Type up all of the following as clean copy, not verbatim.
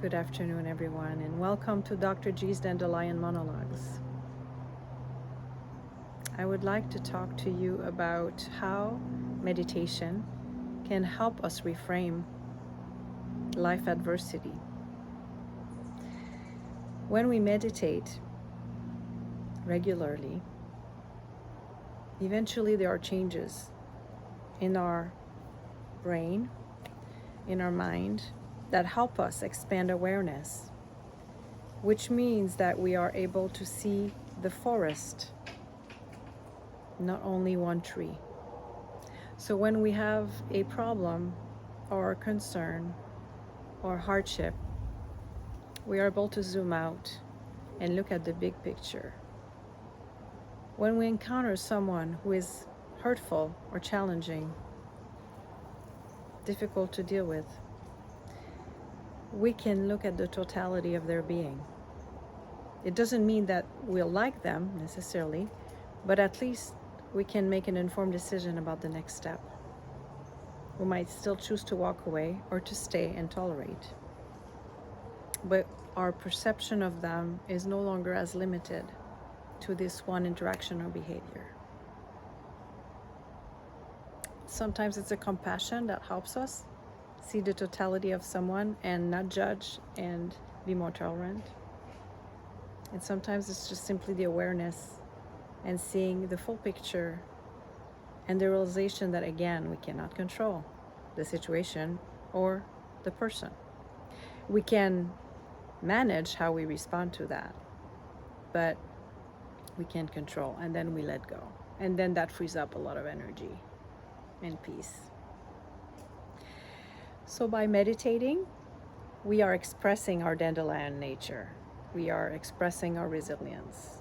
Good afternoon, everyone, and welcome to Dr. G's Dandelion Monologues. I would like to talk to you about how meditation can help us reframe life adversity. When we meditate regularly, eventually there are changes in our brain, in our mind, that help us expand awareness, which means that we are able to see the forest, not only one tree. So when we have a problem or a concern or hardship, we are able to zoom out and look at the big picture. When we encounter someone who is hurtful or challenging, difficult to deal with, we can look at the totality of their being. It doesn't mean that we'll like them necessarily, but at least we can make an informed decision about the next step. We might still choose to walk away or to stay and tolerate. But our perception of them is no longer as limited to this one interaction or behavior. Sometimes it's a compassion that helps us see the totality of someone and not judge and be more tolerant. And sometimes it's just simply the awareness and seeing the full picture and the realization that, again, we cannot control the situation or the person. We can manage how we respond to that, but we can't control, and then we let go. And then that frees up a lot of energy and peace. So by meditating, we are expressing our dandelion nature. We are expressing our resilience.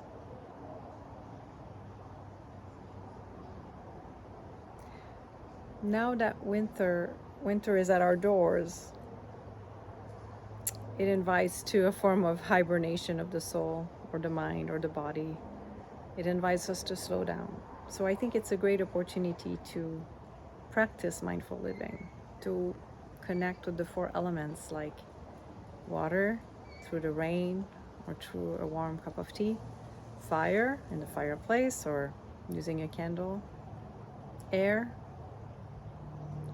Now that winter is at our doors, it invites to a form of hibernation of the soul or the mind or the body. It invites us to slow down. So I think it's a great opportunity to practice mindful living, to connect with the four elements like water through the rain or through a warm cup of tea, fire in the fireplace or using a candle, air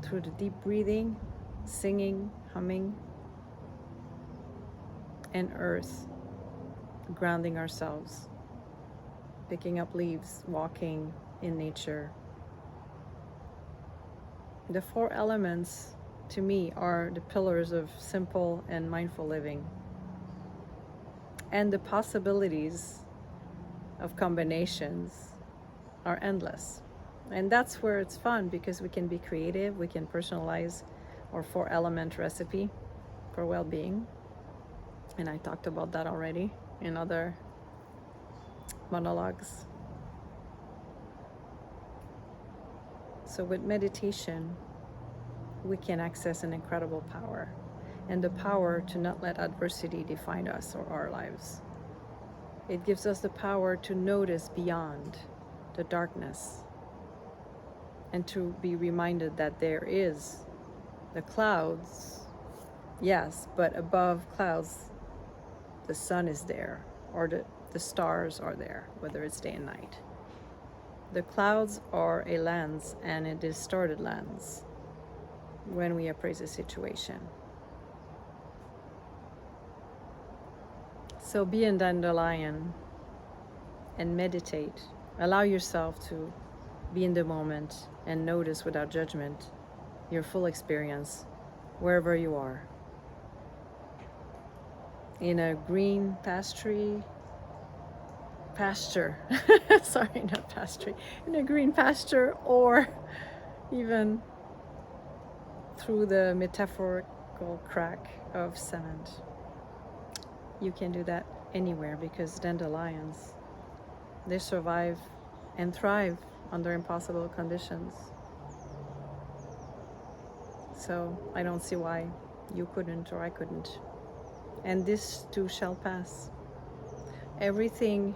through the deep breathing, singing, humming, and earth, grounding ourselves, picking up leaves, walking in nature. The four elements, to me, are the pillars of simple and mindful living. And the possibilities of combinations are endless. And that's where it's fun, because we can be creative, we can personalize our four-element recipe for well-being. And I talked about that already in other monologues. So with meditation, we can access an incredible power, and the power to not let adversity define us or our lives. It gives us the power to notice beyond the darkness and to be reminded that there is the clouds, yes, but above clouds, the sun is there, or the stars are there, whether it's day and night. The clouds are a lens, and a distorted lens when we appraise a situation. So be in dandelion and meditate. Allow yourself to be in the moment and notice without judgment your full experience wherever you are. In a green pasture, sorry, not pasture, in a green pasture, or even through the metaphorical crack of cement. You can do that anywhere, because dandelions, they survive and thrive under impossible conditions. So I don't see why you couldn't or I couldn't. And this too shall pass. Everything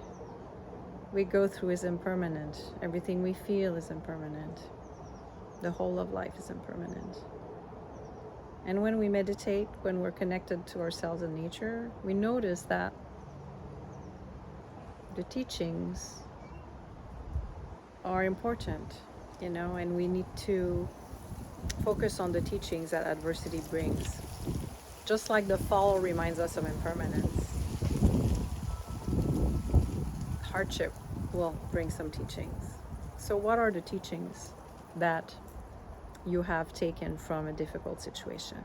we go through is impermanent. Everything we feel is impermanent. The whole of life is impermanent. And when we meditate, when we're connected to ourselves and nature, we notice that the teachings are important, you know, and we need to focus on the teachings that adversity brings. Just like the fall reminds us of impermanence, hardship will bring some teachings. So, what are the teachings that you have taken from a difficult situation?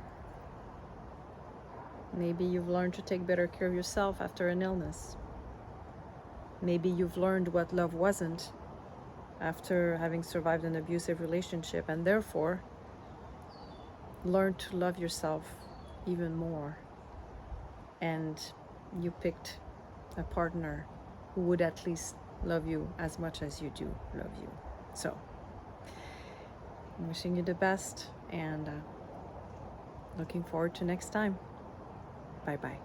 Maybe you've learned to take better care of yourself after an illness. Maybe you've learned what love wasn't after having survived an abusive relationship, and therefore learned to love yourself even more. And you picked a partner who would at least love you as much as you do love you. So, I'm wishing you the best, and looking forward to next time. Bye-bye.